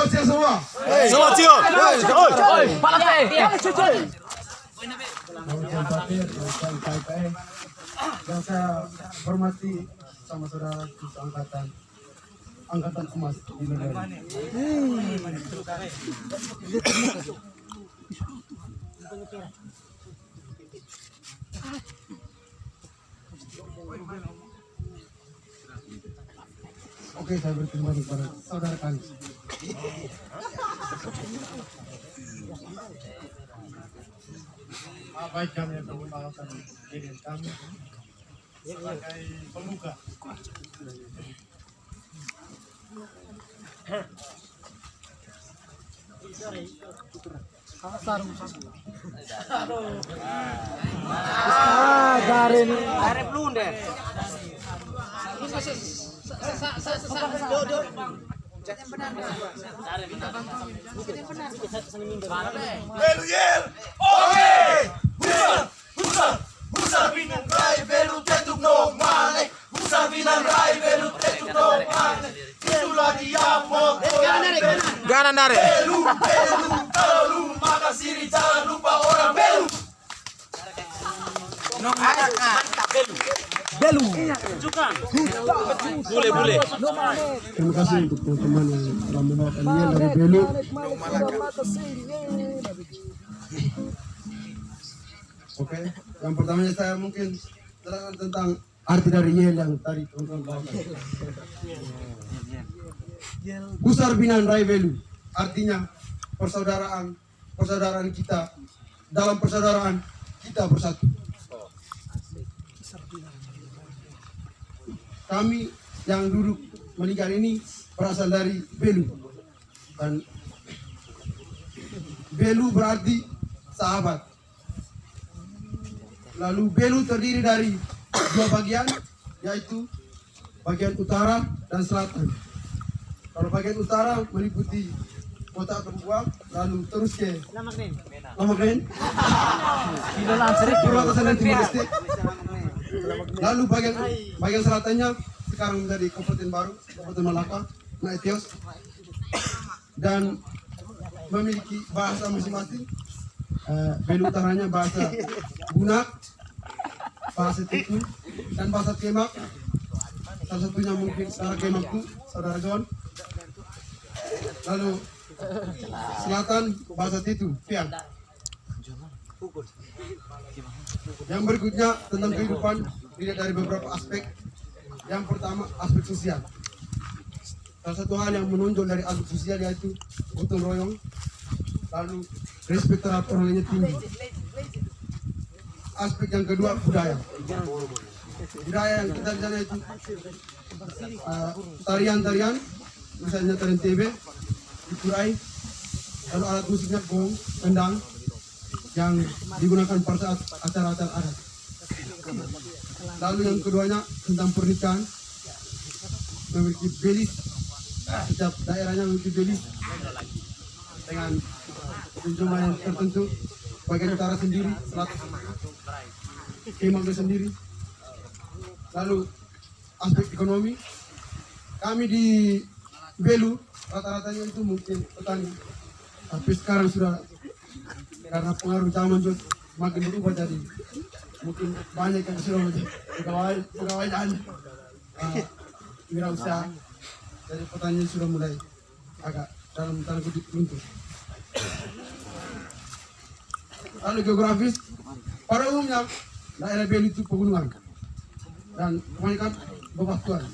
siang semua. Selamat siang. Yang saya hormati sama saudara angkatan emas di negara. Oke, saya berterima kasih kepada saudara kami. Baik, kami akan membawakan diri kami sebagai pembuka. Garin. Beluyel. Oke. Busa binan rai belu tetuk no mane. Busa binan rai belu tetuk no mane. Itulah dia mau. Ganan dari. Belu kalau lu makan siri jangan lupa orang belu. Belu. Boleh. Terima kasih untuk teman-teman yang telah membawakan yel dari Belu. Oke, yang pertamanya saya mungkin terangkan tentang arti dari yel yang tadi teman-teman bawakan. Busar binan rai Belu, artinya persaudaraan kita. Dalam persaudaraan kita bersatu. Kami yang duduk menikah ini berasal dari Belu, dan Belu berarti sahabat. Lalu Belu terdiri dari dua bagian, yaitu bagian utara dan selatan. Kalau bagian utara meliputi kota Tembuang, lalu terus ke Lamakren, Purwakarta dan Timor Leste. Lalu bagian selatannya sekarang menjadi Kabupaten Baru, Kabupaten Malaka, Naetios, dan memiliki bahasa masing-masing. Belu utaranya bahasa Bunak, bahasa Tiku, dan bahasa Kemak. Salah satunya mungkin saudara Kemakku, saudara John. Lalu selatan bahasa Titu, Piang. Yang berikutnya tentang kehidupan dilihat dari beberapa aspek. Yang pertama aspek sosial. Salah satu hal yang menonjol dari aspek sosial yaitu gotong royong, lalu respect terhadap orang lainnya tinggi. Aspek yang kedua budaya. Budaya yang kita di sana itu tarian-tarian, misalnya tarian TB, dikurai, lalu alat musiknya gong, kendang, yang digunakan pada saat acara-acara adat. Lalu yang keduanya tentang pernikahan, memiliki belis, setiap daerahnya memiliki belis dengan jumlah yang tertentu. Bagian utara sendiri, selatan Kemak sendiri. Lalu aspek ekonomi, kami di Belu rata-ratanya itu mungkin petani, tapi sekarang sudah karena pengaruh zaman juga makin berubah, jadi mungkin banyak yang sudah menjadi pegawai dan wirausaha. Jadi petani sudah mulai agak dalam tanda kutip runtuh. Lalu geografis, pada umumnya daerah Belu itu pegunungan dan kebanyakan bebatuan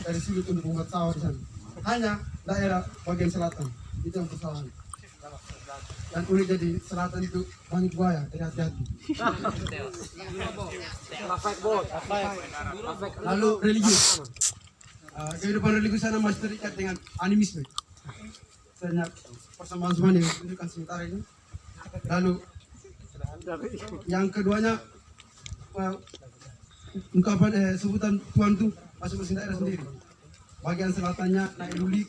dari sini itu membuat sawah di sana. Hanya daerah bagian selatan itu yang persawahan. Dan uniknya di selatan itu banyak buaya, jadi hati-hati. Lalu religius, kehidupan religius sana masih terikat dengan animisme. Banyak persembahan-sembahan yang ditunjukkan sementara ini. Lalu yang keduanya ungkapan sebutan Tuhan itu masing-masing daerah sendiri. Bagian selatannya naik luli,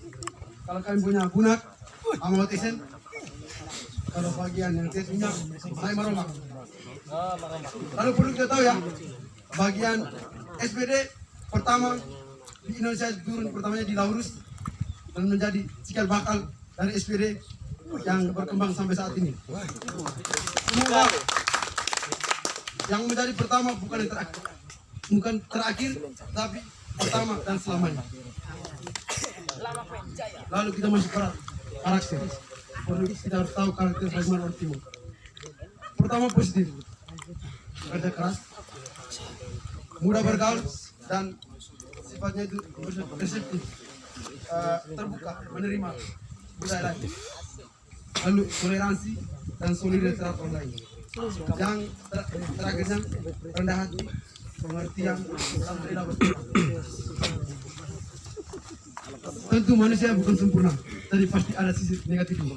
kalau kami punya Bunak, Amalotisen. Kalau bagian yang punya naik Maroma. Lalu perlu kita tahu ya, bagian SPD pertama di Indonesia turun pertamanya di Laurus dan menjadi cikal bakal dari SPD yang berkembang sampai saat ini. Semoga yang menjadi pertama bukan terakhir, tapi pertama dan selamanya. Lalu kita masuk pada karakter. Kita harus tahu karakter bagaimana orang timur. Pertama positif, kerja keras, mudah bergaul dan sifatnya itu reseptif, terbuka, menerima budaya lain. Lalu toleransi dan solidaritas terhadap orang lain. Yang terakhirnya rendah hati, pengertian, dan tidak berpihak. Tentu manusia bukan sempurna, tapi pasti ada sisi negatifnya.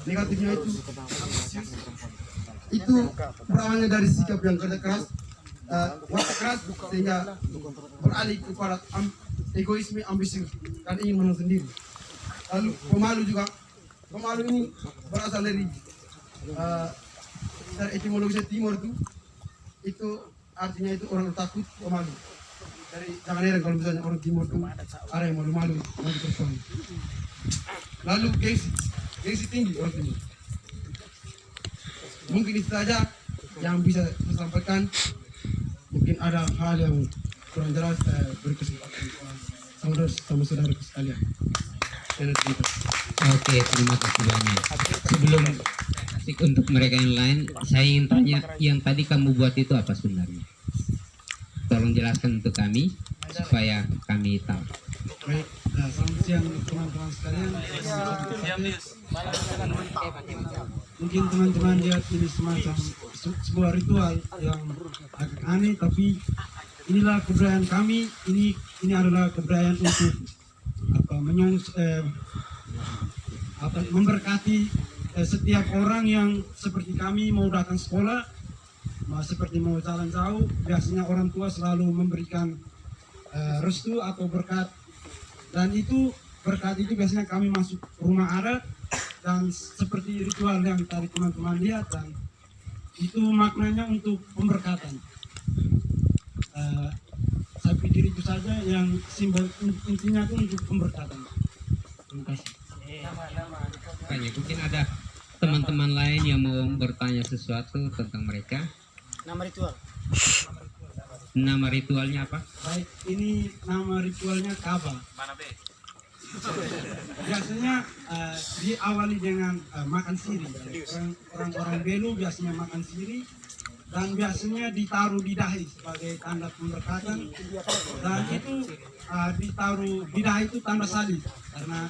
Negatifnya itu ambisius. Itu berawalnya dari sikap yang kerja keras, watak keras, sehingga beralih kepada egoisme, ambisius, dan ingin menang sendiri. Lalu pemalu juga. Pemalu ini berasal dari etimologi timur itu artinya itu orang takut, pemalu. Dari jangan heran kalau misalnya orang timur itu ada yang malu-malu, malu terus. Lalu gengsi tinggi orang timur. Mungkin itu saja yang bisa saya sampaikan. Mungkin ada hal yang kurang jelas, beri kesempatan sama saudara sekalian. Oke, terima kasih banyak. Sebelum untuk mereka yang lain, saya ingin tanya, yang tadi kamu buat itu apa sebenarnya? Tolong jelaskan untuk kami supaya kami tahu. Baik, selamat siang teman-teman sekalian. Mungkin teman-teman lihat ini semacam sebuah ritual yang agak aneh, tapi inilah kebudayaan kami. Ini adalah kebudayaan untuk memberkati setiap orang yang seperti kami mau datang sekolah, seperti mau jalan jauh. Biasanya orang tua selalu memberikan restu atau berkat, dan itu berkat itu biasanya kami masuk rumah adat, dan seperti ritual yang tadi teman-teman lihat, dan itu maknanya untuk pemberkatan. Saya pikir itu saja yang simbol intinya itu untuk pemberkatan. Terima kasih. Banyak, mungkin ada teman-teman lain yang mau bertanya sesuatu tentang mereka. Nama ritualnya apa? Baik, ini nama ritualnya Kaba. Biasanya diawali dengan makan siri. Orang-orang Belu biasanya makan siri, dan biasanya ditaruh di dahi sebagai tanda pemberkatan, dan itu ditaruh di dahi itu tanda salib, karena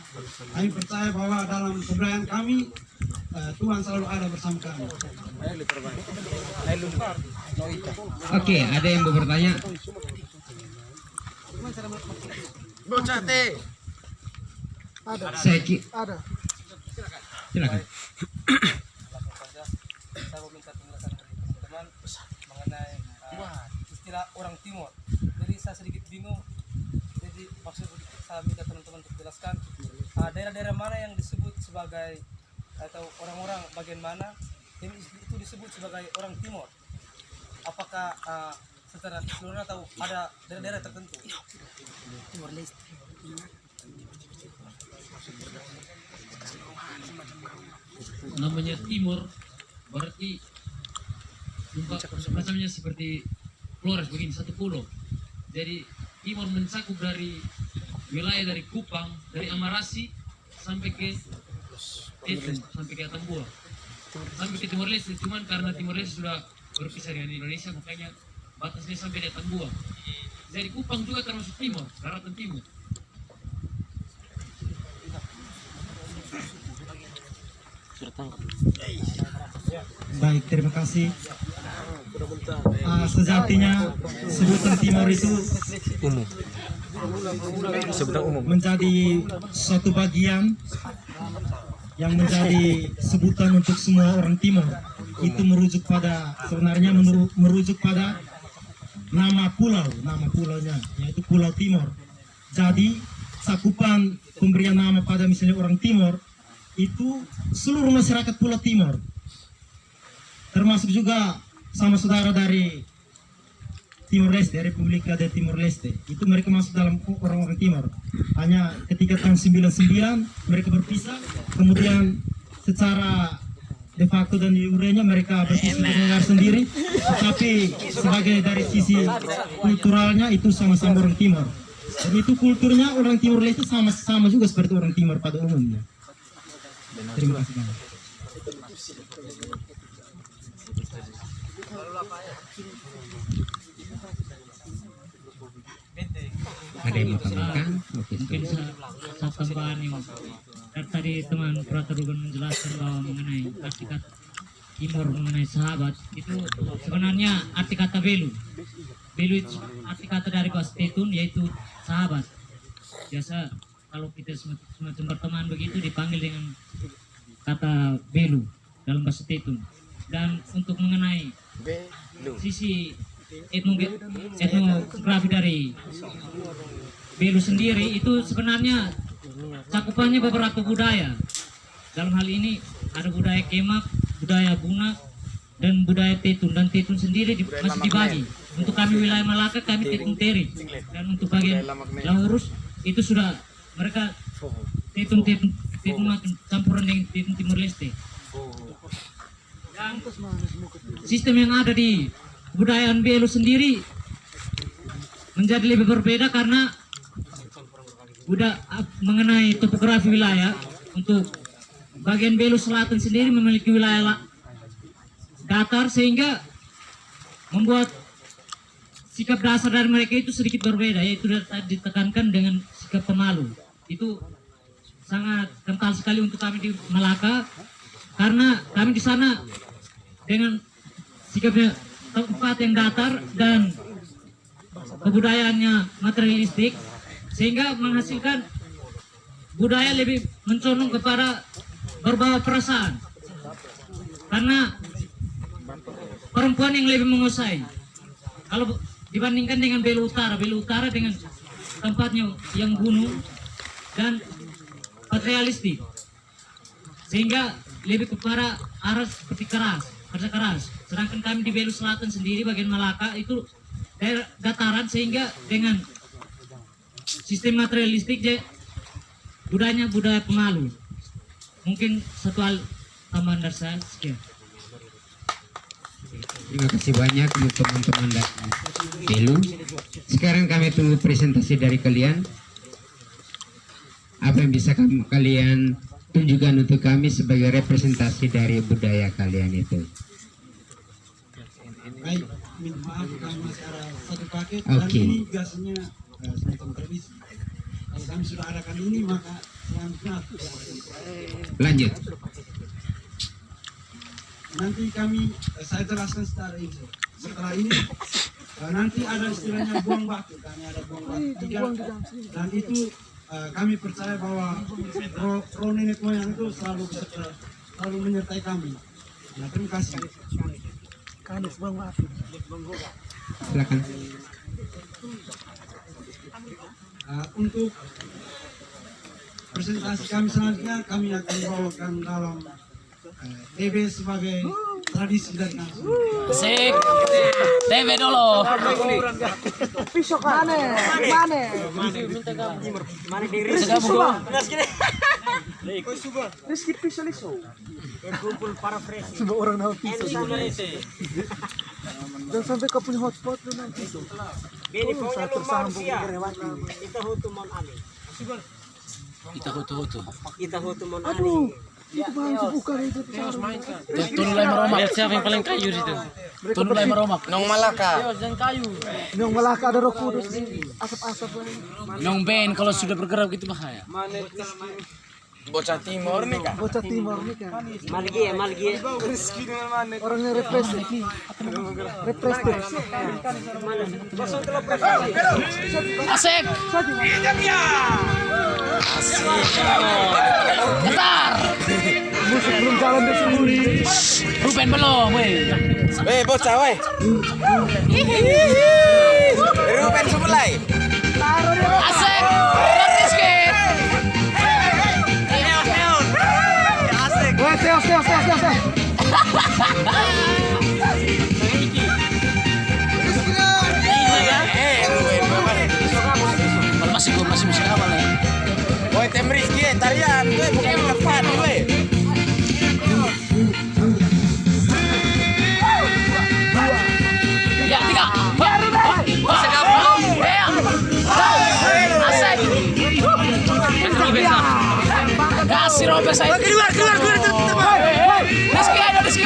kami percaya bahwa dalam kebudayaan kami Tuhan selalu ada bersama kami. Oke, ada yang mau bertanya? Saya ada. Silakan. Saya mau minta penjelasan dari teman-teman mengenai istilah orang timur. Jadi saya sedikit bingung. Jadi maksud saya minta teman-teman untuk jelaskan daerah-daerah mana yang disebut sebagai atau orang-orang bagian mana yang itu disebut sebagai orang timur. Apakah secara keseluruhan atau ada daerah-daerah tertentu? Timur Leste. Namanya timur berarti macamnya seperti Flores begini, satu pulau. Jadi timur mencakup dari wilayah dari Kupang, dari Amarasi sampai ke Tetu, sampai ke Atambua, sampai ke Timor Leste. Cuman karena Timor Leste sudah berpisah dengan Indonesia, makanya batasnya sampai di Atambua. Jadi Kupang juga termasuk timur, daratan timur. Baik, terima kasih. Sejatinya sebutan timur itu menjadi suatu bagian yang menjadi sebutan untuk semua orang timur. Itu merujuk pada, sebenarnya merujuk pada nama pulaunya, yaitu Pulau Timor. Jadi cakupan pemberian nama pada misalnya orang timur itu seluruh masyarakat Pulau Timor, termasuk juga sama saudara dari Timor Leste, Republika de Timor Leste. Itu mereka masuk dalam orang-orang Timor. Hanya ketika tahun 99 mereka berpisah, kemudian secara de facto dan de jure-nya mereka berpisah negara sendiri, tetapi sebagai dari sisi kulturalnya itu sama-sama orang Timor. Dan itu kulturnya orang Timor Leste sama juga seperti orang Timor pada umumnya. Terima kasih banyak. Ada yang mau tambahkan? Oke, Mungkin saya tambahan yang tadi teman Pratarugan menjelaskan bahwa mengenai arti kata Timor mengenai sahabat itu sebenarnya arti kata belu. Belu itu arti kata dari bahasa Tetun yaitu sahabat. Biasa kalau kita semacam berteman begitu dipanggil dengan kata belu dalam bahasa Tetun. Dan untuk mengenai sisi etnografi dari belu sendiri itu sebenarnya cakupannya beberapa budaya. Dalam hal ini ada budaya Kemak, budaya Bunak, dan budaya Tetun. Dan Tetun sendiri masih dibagi. Untuk kami wilayah Malaka kami Tetun Teri, dan untuk bagian Laurus itu sudah mereka Tetun campuran dengan Tetun Timor Leste. Dan sistem yang ada di budayaan belu sendiri menjadi lebih berbeda karena mengenai topografi wilayah. Untuk bagian belu selatan sendiri memiliki wilayah datar sehingga membuat sikap dasar dari mereka itu sedikit berbeda, yaitu ditekankan dengan sikap pemalu. Itu sangat kental sekali untuk kami di Malaka karena kami di sana dengan sikapnya tempat yang datar dan kebudayaannya materialistik sehingga menghasilkan budaya lebih mencondong kepada berbawa perasaan karena perempuan yang lebih menguasai. Kalau dibandingkan dengan belu utara dengan tempatnya yang gunung dan materialistik sehingga lebih kepada arah seperti kerja keras. Sedangkan kami di belu selatan sendiri bagian Malaka itu daerah dataran sehingga dengan sistem materialistik budayanya budaya pemalu. Mungkin satu hal tambahan dari saya. Sekian. Terima kasih banyak untuk teman-teman dari Belu. Sekarang kami tunggu presentasi dari kalian. Apa yang bisa kalian tunjukkan untuk kami sebagai representasi dari budaya kalian itu? Baik, minta maaf kami masih ada satu paket. Oke. Dan ini biasanya semacam tradisi. Kalau kami sudah adakan ini maka selanjutnya Lanjut. nanti kami saya jelaskan secara ini. Setelah ini nanti ada istilahnya buang batu. Kami ada buang batu 3 dan itu kami percaya bahwa roh nenek moyang itu selalu menyertai kami. Nah, terima kasih. Silakan. Untuk presentasi kami selanjutnya kami akan bawakan dalam TB sebagai tradisi dari kami. Sik. TV dulu. Dan sampai kau punya hotspot lu nanti. Saat tersambung Kita hutu mon aduh, itu bahan bukan itu. Tunulay maromak. Siapa yang paling kayu di situ? Tunulay maromak. Nong Malaka. Yang Malaka ada Roh Kudus, asap-asap. Nong Ben kalau sudah bergerak gitu bahaya. Bocah Timor nih kan? Bocah Timor nih kan. Malgi. Orangnya represif. Asik. Ketar. Musik belum jalan deh sendiri. Ruben belum, weh. Weh bocah weh. Ruben Subulai. Asik. Gratis kit. Wah, teos. tarian, gue bukan ikat padi, gue. Ya, 3. Asik. Kasih Robes saya. Keluar. Rizky, ayo Rizky.